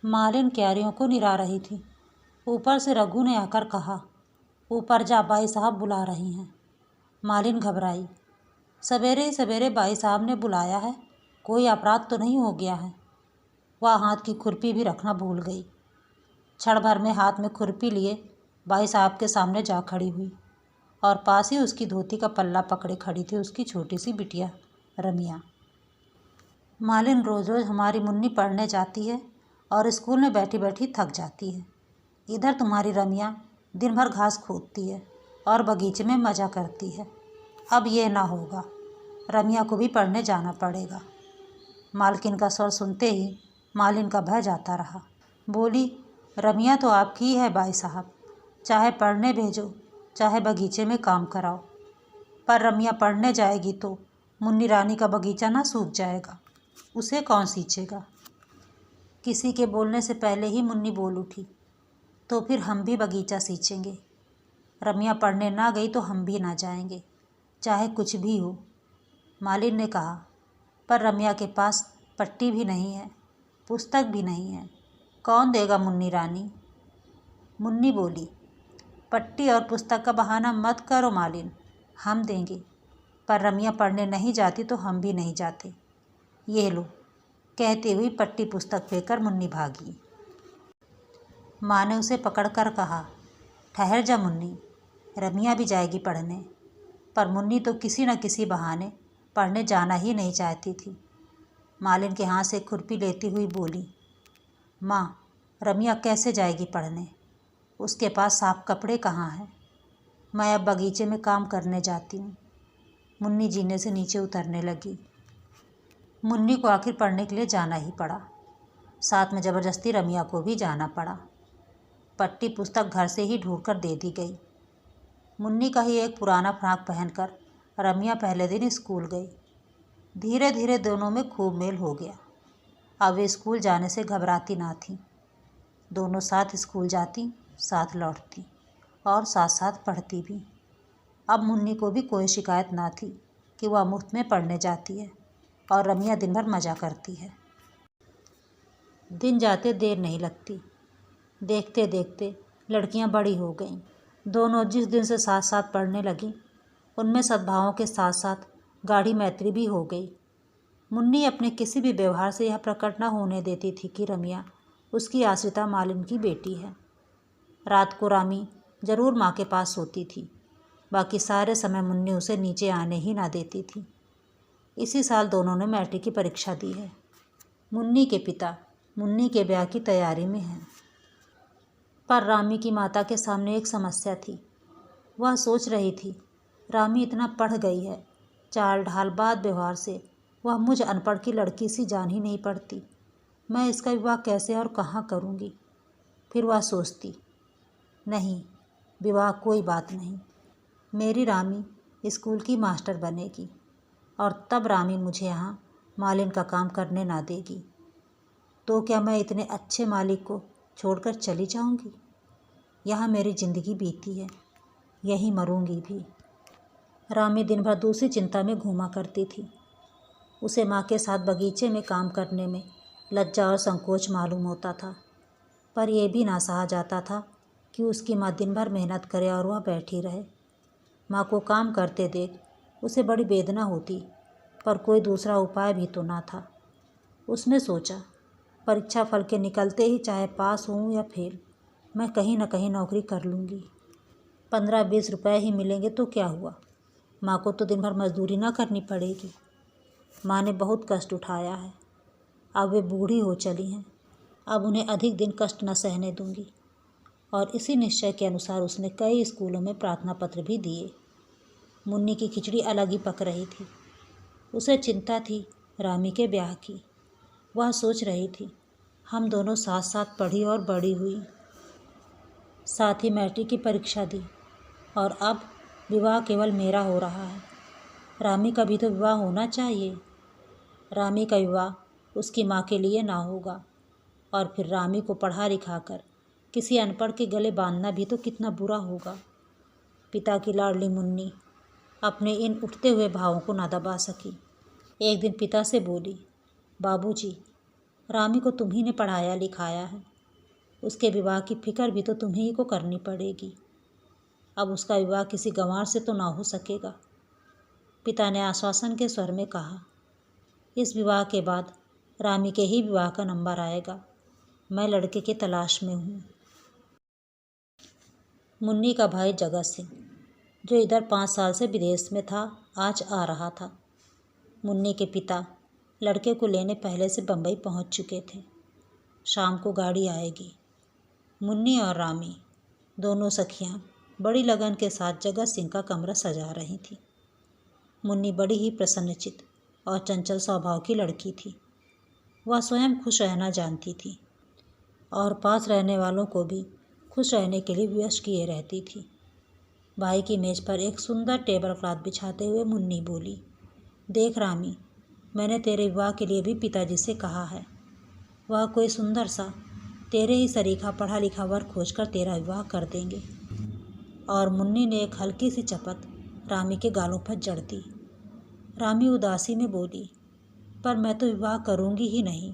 मालिन क्यारियों को निरा रही थी। ऊपर से रघु ने आकर कहा, ऊपर जा, बाई साहब बुला रही हैं। मालिन घबराई। सवेरे ही सवेरे बाई साहब ने बुलाया है, कोई अपराध तो नहीं हो गया है। वह हाथ की खुरपी भी रखना भूल गई। क्षण भर में हाथ में खुरपी लिए बाई साहब के सामने जा खड़ी हुई और पास ही उसकी धोती का पल्ला पकड़े खड़ी थी उसकी छोटी सी बिटिया रमिया। मालिन रोज़ रोज़ हमारी मुन्नी पढ़ने जाती है और स्कूल में बैठी बैठी थक जाती है। इधर तुम्हारी रमिया दिन भर घास खोदती है और बगीचे में मज़ा करती है। अब ये ना होगा, रमिया को भी पढ़ने जाना पड़ेगा। मालकिन का स्वर सुनते ही मालिन का भय जाता रहा। बोली, रमिया तो आपकी ही है बाई साहब, चाहे पढ़ने भेजो चाहे बगीचे में काम कराओ, पर रमिया पढ़ने जाएगी तो मुन्नी रानी का बगीचा ना सूख जाएगा, उसे कौन सींचेगा। किसी के बोलने से पहले ही मुन्नी बोल उठी, तो फिर हम भी बगीचा सींचेंगे। रमिया पढ़ने ना गई तो हम भी ना जाएंगे, चाहे कुछ भी हो। मालिन ने कहा, पर रमिया के पास पट्टी भी नहीं है, पुस्तक भी नहीं है, कौन देगा मुन्नी रानी। मुन्नी बोली, पट्टी और पुस्तक का बहाना मत करो मालिन, हम देंगे, पर रमिया पढ़ने नहीं जाती तो हम भी नहीं जाते। ये लो, कहते हुए पट्टी पुस्तक फेंकर मुन्नी भागी। माँ ने उसे पकड़कर कहा, ठहर जा मुन्नी, रमिया भी जाएगी पढ़ने। पर मुन्नी तो किसी न किसी बहाने पढ़ने जाना ही नहीं चाहती थी। मालिन के हाथ से खुरपी लेती हुई बोली, माँ, रमिया कैसे जाएगी पढ़ने, उसके पास साफ कपड़े कहाँ हैं। मैं अब बगीचे में काम करने जाती हूँ। मुन्नी जीने से नीचे उतरने लगी। मुन्नी को आखिर पढ़ने के लिए जाना ही पड़ा, साथ में ज़बरदस्ती रमिया को भी जाना पड़ा। पट्टी पुस्तक घर से ही ढूंढ कर दे दी गई। मुन्नी का ही एक पुराना फ्राक पहनकर रमिया पहले दिन स्कूल गई। धीरे धीरे दोनों में खूब मेल हो गया। अब वे स्कूल जाने से घबराती ना थी। दोनों साथ स्कूल जाती, साथ लौटती और साथ साथ पढ़ती भी। अब मुन्नी को भी कोई शिकायत ना थी कि वह मुफ्त में पढ़ने जाती है और रमिया दिन भर मज़ा करती है। दिन जाते देर नहीं लगती। देखते देखते लड़कियां बड़ी हो गईं। दोनों जिस दिन से साथ साथ पढ़ने लगीं, उनमें सद्भावों के साथ साथ गाढ़ी मैत्री भी हो गई। मुन्नी अपने किसी भी व्यवहार से यह प्रकट न होने देती थी कि रमिया उसकी आश्रिता मालिन की बेटी है। रात को रामी जरूर माँ के पास सोती थी, बाकी सारे समय मुन्नी उसे नीचे आने ही ना देती थी। इसी साल दोनों ने मैट्रिक की परीक्षा दी है। मुन्नी के पिता मुन्नी के ब्याह की तैयारी में हैं, पर रामी की माता के सामने एक समस्या थी। वह सोच रही थी, रामी इतना पढ़ गई है, चाल ढाल बात व्यवहार से वह मुझ अनपढ़ की लड़की सी जान ही नहीं पड़ती। मैं इसका विवाह कैसे और कहाँ करूँगी। फिर वह सोचती, नहीं, विवाह कोई बात नहीं, मेरी रामी स्कूल की मास्टर बनेगी और तब रामी मुझे यहाँ मालिन का काम करने ना देगी। तो क्या मैं इतने अच्छे मालिक को छोड़कर चली जाऊँगी। यहाँ मेरी ज़िंदगी बीती है, यहीं मरूँगी भी। रामी दिन भर दूसरी चिंता में घूमा करती थी। उसे माँ के साथ बगीचे में काम करने में लज्जा और संकोच मालूम होता था, पर यह भी ना सहा जाता था कि उसकी माँ दिन भर मेहनत करे और वह बैठी रहे। माँ को काम करते देख उसे बड़ी वेदना होती, पर कोई दूसरा उपाय भी तो ना था। उसने सोचा, परीक्षा फल के निकलते ही चाहे पास हूँ या फेल, मैं कहीं ना कहीं नौकरी कर लूँगी। 15-20 रुपए ही मिलेंगे तो क्या हुआ, माँ को तो दिन भर मजदूरी ना करनी पड़ेगी। माँ ने बहुत कष्ट उठाया है, अब वे बूढ़ी हो चली हैं, अब उन्हें अधिक दिन कष्ट न सहने दूंगी। और इसी निश्चय के अनुसार उसने कई स्कूलों में प्रार्थना पत्र भी दिए। मुन्नी की खिचड़ी अलग ही पक रही थी। उसे चिंता थी रामी के ब्याह की। वह सोच रही थी, हम दोनों साथ साथ पढ़ी और बड़ी हुई, साथ ही मैट्रिक की परीक्षा दी, और अब विवाह केवल मेरा हो रहा है। रामी का भी तो विवाह होना चाहिए। रामी का विवाह उसकी माँ के लिए ना होगा, और फिर रामी को पढ़ा लिखा कर किसी अनपढ़ के गले बांधना भी तो कितना बुरा होगा। पिता की लाडली मुन्नी अपने इन उठते हुए भावों को ना दबा सकी। एक दिन पिता से बोली, बाबूजी, रामी को तुम्ही ने पढ़ाया लिखाया है, उसके विवाह की फिक्र भी तो तुम्ही ही को करनी पड़ेगी। अब उसका विवाह किसी गंवार से तो ना हो सकेगा। पिता ने आश्वासन के स्वर में कहा। इस विवाह के बाद रामी के ही विवाह का नंबर आएगा। मैं लड़के की तलाश में हूँ। मुन्नी का भाई जगत सिंह, जो इधर 5 साल से विदेश में था, आज आ रहा था। मुन्नी के पिता लड़के को लेने पहले से बम्बई पहुँच चुके थे। शाम को गाड़ी आएगी। मुन्नी और रामी दोनों सखियाँ बड़ी लगन के साथ जगत सिंह का कमरा सजा रही थीं। मुन्नी बड़ी ही प्रसन्नचित्त और चंचल स्वभाव की लड़की थी। वह स्वयं खुश रहना जानती थी और पास रहने वालों को भी खुश रहने के लिए विवश किए रहती थी। भाई की मेज़ पर एक सुंदर टेबल क्लॉथ बिछाते हुए मुन्नी बोली, देख रामी, मैंने तेरे विवाह के लिए भी पिताजी से कहा है। वह कोई सुंदर सा तेरे ही सरीखा पढ़ा लिखा वर खोज कर तेरा विवाह कर देंगे। और मुन्नी ने एक हल्की सी चपत रामी के गालों पर जड़ दी। रामी उदासी में बोली, पर मैं तो विवाह करूँगी ही नहीं।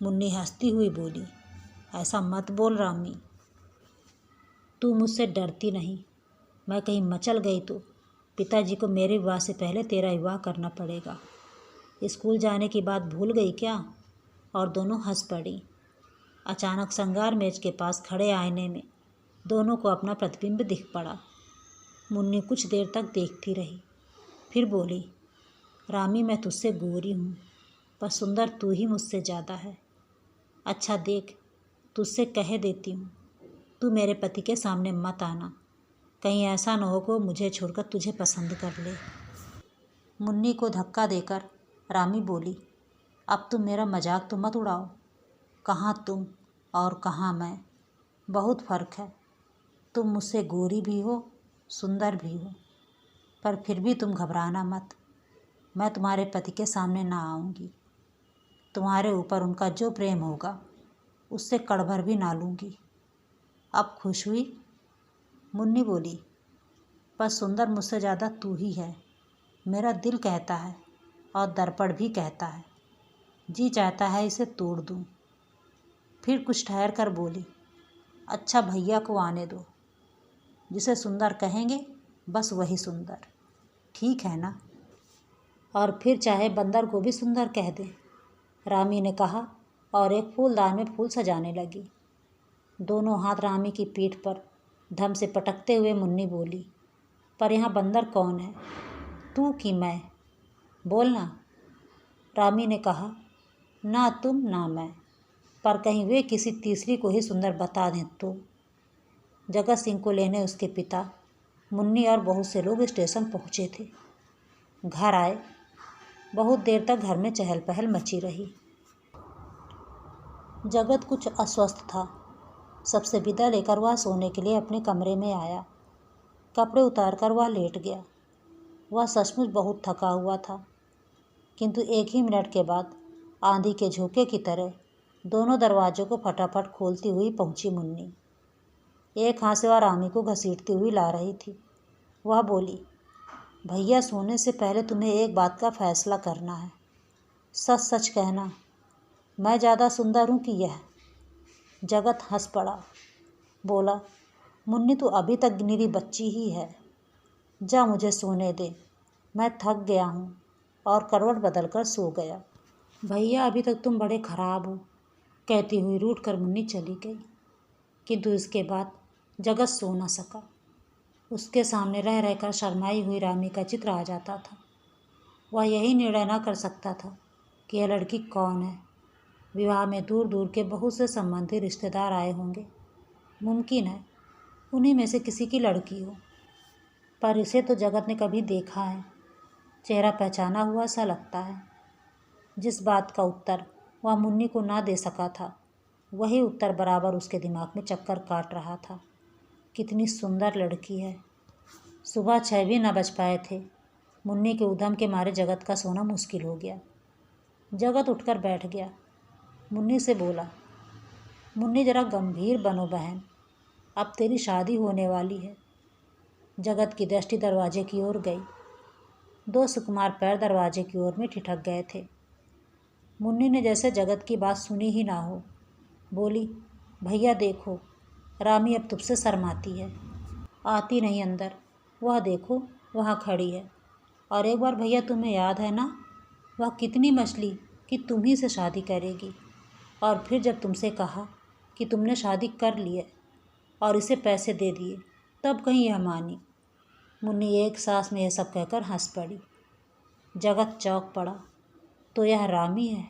मुन्नी हंसती हुई बोली, ऐसा मत बोल रामी, तू मुझसे डरती नहीं। मैं कहीं मचल गई तो पिताजी को मेरे विवाह से पहले तेरा विवाह करना पड़ेगा। स्कूल जाने की बात भूल गई क्या? और दोनों हंस पड़ी। अचानक श्रृंगार मेज के पास खड़े आईने में दोनों को अपना प्रतिबिंब दिख पड़ा। मुन्नी कुछ देर तक देखती रही, फिर बोली, रामी, मैं तुझसे गोरी हूँ, पर सुंदर तू ही मुझसे ज़्यादा है। अच्छा देख, तुझसे कह देती हूँ, तू मेरे पति के सामने मत आना। कहीं ऐसा न हो कि मुझे छोड़कर तुझे पसंद कर ले। मुन्नी को धक्का देकर रामी बोली, अब तुम मेरा मजाक तो मत उड़ाओ। कहाँ तुम और कहाँ मैं, बहुत फ़र्क है। तुम मुझसे गोरी भी हो, सुंदर भी हो, पर फिर भी तुम घबराना मत। मैं तुम्हारे पति के सामने ना आऊँगी। तुम्हारे ऊपर उनका जो प्रेम होगा उससे कड़भर भी ना लूँगी। अब खुश हुई? मुन्नी बोली, पर सुंदर मुझसे ज़्यादा तू ही है। मेरा दिल कहता है और दर्पण भी कहता है, जी चाहता है इसे तोड़ दूँ। फिर कुछ ठहर कर बोली, अच्छा भैया को आने दो, जिसे सुंदर कहेंगे बस वही सुंदर, ठीक है ना? और फिर चाहे बंदर को भी सुंदर कह दें, रामी ने कहा और एक फूलदान में फूल सजाने लगी। दोनों हाथ रामी की पीठ पर धम से पटकते हुए मुन्नी बोली, पर यहाँ बंदर कौन है, तू कि मैं? बोलना। रामी ने कहा, ना तुम ना मैं, पर कहीं वे किसी तीसरी को ही सुंदर बता दें तो। जगत सिंह को लेने उसके पिता, मुन्नी और बहुत से लोग स्टेशन पहुँचे थे। घर आए। बहुत देर तक घर में चहल पहल मची रही। जगत कुछ अस्वस्थ था। सबसे विदा लेकर वह सोने के लिए अपने कमरे में आया। कपड़े उतारकर वह लेट गया। वह सचमुच बहुत थका हुआ था, किंतु एक ही मिनट के बाद आंधी के झोंके की तरह दोनों दरवाज़ों को फटाफट खोलती हुई पहुंची मुन्नी। एक हाथ से वह रामी को घसीटती हुई ला रही थी। वह बोली, भैया सोने से पहले तुम्हें एक बात का फैसला करना है। सच सच कहना, मैं ज़्यादा सुंदर हूँ कि यह? जगत हंस पड़ा। बोला, मुन्नी तो अभी तक निरी बच्ची ही है। जा मुझे सोने दे, मैं थक गया हूँ। और करवट बदल कर सो गया। भैया अभी तक तुम बड़े खराब हो, कहती हुई रूठ कर मुन्नी चली गई। किंतु इसके बाद जगत सो न सका। उसके सामने रह रहकर शर्माई हुई रामी का चित्र आ जाता था। वह यही निर्णय न कर सकता था कि यह लड़की कौन है। विवाह में दूर दूर के बहुत से संबंधी रिश्तेदार आए होंगे। मुमकिन है उन्हीं में से किसी की लड़की हो, पर इसे तो जगत ने कभी देखा है, चेहरा पहचाना हुआ सा लगता है। जिस बात का उत्तर वह मुन्नी को ना दे सका था, वही उत्तर बराबर उसके दिमाग में चक्कर काट रहा था। कितनी सुंदर लड़की है। सुबह 6 भी न बज पाए थे। मुन्नी के उधम के मारे जगत का सोना मुश्किल हो गया। जगत उठकर बैठ गया। मुन्नी से बोला, मुन्नी जरा गंभीर बनो बहन, अब तेरी शादी होने वाली है। जगत की दृष्टि दरवाजे की ओर गई। 2 सुकुमार पैर दरवाजे की ओर में ठिठक गए थे। मुन्नी ने जैसे जगत की बात सुनी ही ना हो बोली, भैया देखो, रामी अब तुझसे शर्माती है, आती नहीं अंदर। वह देखो वहाँ खड़ी है। और एक बार भैया तुम्हें याद है ना, वह कितनी मछली कि तुम ही से शादी करेगी। और फिर जब तुमसे कहा कि तुमने शादी कर ली है और इसे पैसे दे दिए, तब कहीं यह मानी। मुन्नी एक सांस में यह सब कहकर हंस पड़ी। जगत चौंक पड़ा। तो यह रामी है?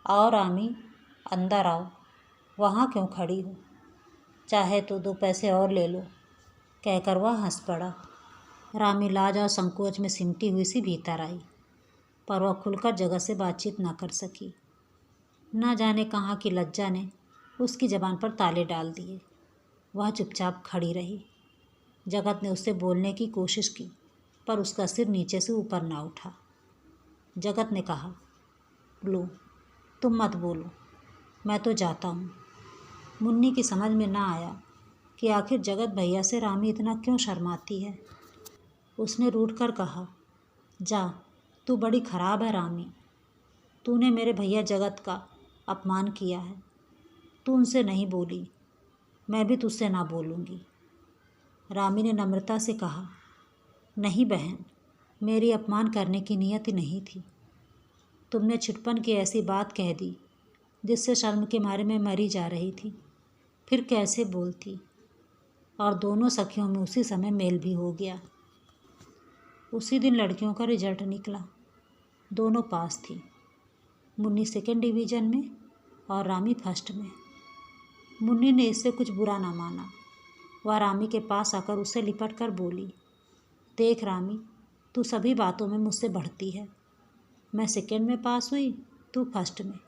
आओ रामी, अंदर आओ, वहाँ क्यों खड़ी हो? चाहे तो 2 पैसे और ले लो, कहकर वह हंस पड़ा। रामी लाज और संकोच में सिमटी हुई सी भीतर आई, पर वह खुलकर जगत से बातचीत न कर सकी। न जाने कहाँ की लज्जा ने उसकी ज़बान पर ताले डाल दिए। वह चुपचाप खड़ी रही। जगत ने उससे बोलने की कोशिश की, पर उसका सिर नीचे से ऊपर ना उठा। जगत ने कहा, लो, तुम मत बोलो, मैं तो जाता हूँ। मुन्नी की समझ में ना आया कि आखिर जगत भैया से रामी इतना क्यों शर्माती है। उसने रूठ कर कहा, जा, तू बड़ी खराब है रामी। तूने मेरे भैया जगत का अपमान किया है। तू उनसे नहीं बोली, मैं भी तुझसे ना बोलूँगी। रामी ने नम्रता से कहा, नहीं बहन, मेरी अपमान करने की नियत ही नहीं थी। तुमने छुटपन की ऐसी बात कह दी जिससे शर्म के मारे मैं मरी जा रही थी। फिर कैसे बोलती। और दोनों सखियों में उसी समय मेल भी हो गया। उसी दिन लड़कियों का रिजल्ट निकला। दोनों पास थी। मुन्नी 2nd डिवीज़न में और रामी 1st में। मुन्नी ने इससे कुछ बुरा ना माना। वह रामी के पास आकर उससे लिपट कर बोली, देख रामी, तू सभी बातों में मुझसे बढ़ती है। मैं 2nd में पास हुई, तू 1st में।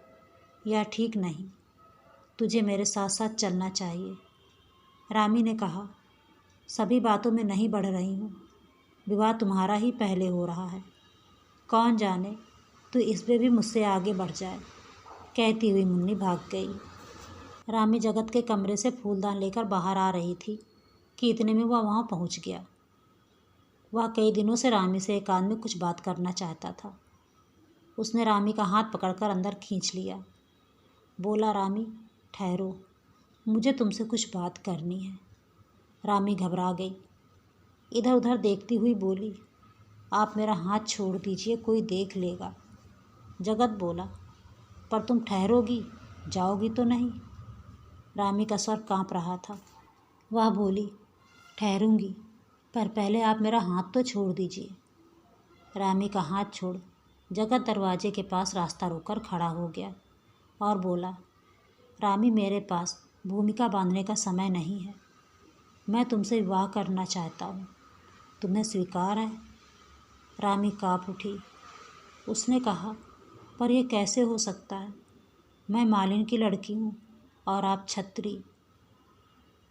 यह ठीक नहीं। तुझे मेरे साथ साथ चलना चाहिए। रामी ने कहा, सभी बातों में नहीं बढ़ रही हूँ। विवाह तुम्हारा ही पहले हो रहा है। कौन जाने तू इसमें भी मुझसे आगे बढ़ जाए। कहती हुई मुन्नी भाग गई। रामी जगत के कमरे से फूलदान लेकर बाहर आ रही थी कि इतने में वह वहाँ पहुँच गया। वह कई दिनों से रामी से एकांत में कुछ बात करना चाहता था। उसने रामी का हाथ पकड़कर अंदर खींच लिया। बोला, रामी ठहरो, मुझे तुमसे कुछ बात करनी है। रामी घबरा गई। इधर उधर देखती हुई बोली, आप मेरा हाथ छोड़ दीजिए, कोई देख लेगा। जगत बोला, पर तुम ठहरोगी, जाओगी तो नहीं? रामी का स्वर कांप रहा था। वह बोली, ठहरूंगी, पर पहले आप मेरा हाथ तो छोड़ दीजिए। रामी का हाथ छोड़ जगत दरवाजे के पास रास्ता रोककर खड़ा हो गया और बोला, रामी, मेरे पास भूमिका बांधने का समय नहीं है। मैं तुमसे विवाह करना चाहता हूँ। तुम्हें स्वीकार है? रामी काँप उठी। उसने कहा, पर यह कैसे हो सकता है? मैं मालिन की लड़की हूँ और आप छत्री।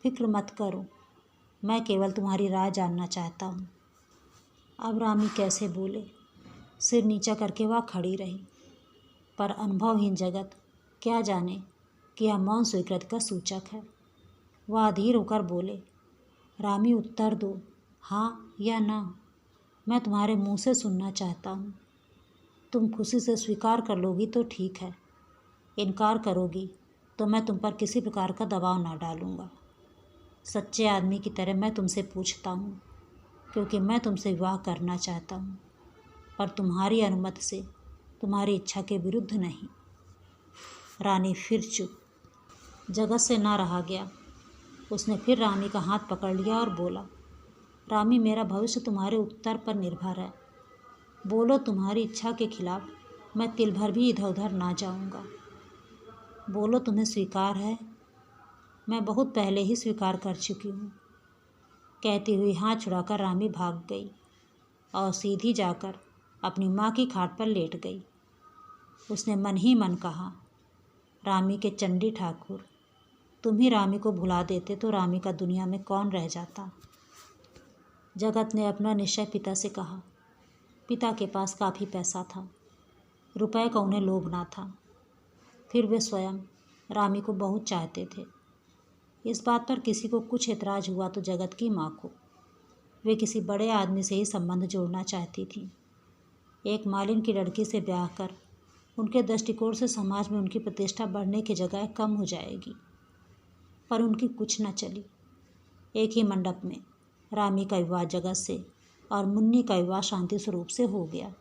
फिक्र मत करो, मैं केवल तुम्हारी राय जानना चाहता हूँ। अब रामी कैसे बोले। सिर नीचा करके वह खड़ी रही। पर अनुभवहीन जगत क्या जाने कि यह मौन स्वीकृति का सूचक है। वह अधीर होकर बोले, रामी उत्तर दो, हाँ या ना। मैं तुम्हारे मुंह से सुनना चाहता हूँ। तुम खुशी से स्वीकार कर लोगी तो ठीक है। इनकार करोगी तो मैं तुम पर किसी प्रकार का दबाव ना डालूँगा। सच्चे आदमी की तरह मैं तुमसे पूछता हूँ, क्योंकि मैं तुमसे विवाह करना चाहता हूँ, पर तुम्हारी अनुमति से, तुम्हारी इच्छा के विरुद्ध नहीं। रानी फिर चुप। जगत से ना रहा गया। उसने फिर रामी का हाथ पकड़ लिया और बोला, रामी, मेरा भविष्य तुम्हारे उत्तर पर निर्भर है। बोलो, तुम्हारी इच्छा के खिलाफ मैं तिल भर भी इधर उधर ना जाऊंगा। बोलो, तुम्हें स्वीकार है? मैं बहुत पहले ही स्वीकार कर चुकी हूँ। कहती हुई हाथ छुड़ाकर रामी भाग गई और सीधी जाकर अपनी माँ की खाट पर लेट गई। उसने मन ही मन कहा, रामी के चंडी ठाकुर, तुम ही रामी को भुला देते तो रामी का दुनिया में कौन रह जाता। जगत ने अपना निश्चय पिता से कहा। पिता के पास काफ़ी पैसा था। रुपए का उन्हें लोभ ना था। फिर वे स्वयं रामी को बहुत चाहते थे। इस बात पर किसी को कुछ ऐतराज़ हुआ तो जगत की माँ को। वे किसी बड़े आदमी से ही संबंध जोड़ना चाहती थी। एक मालिन की लड़की से ब्याह कर उनके दृष्टिकोण से समाज में उनकी प्रतिष्ठा बढ़ने की जगह कम हो जाएगी। पर उनकी कुछ न चली। एक ही मंडप में रामी का विवाह जगत से और मुन्नी का विवाह शांति स्वरूप से हो गया।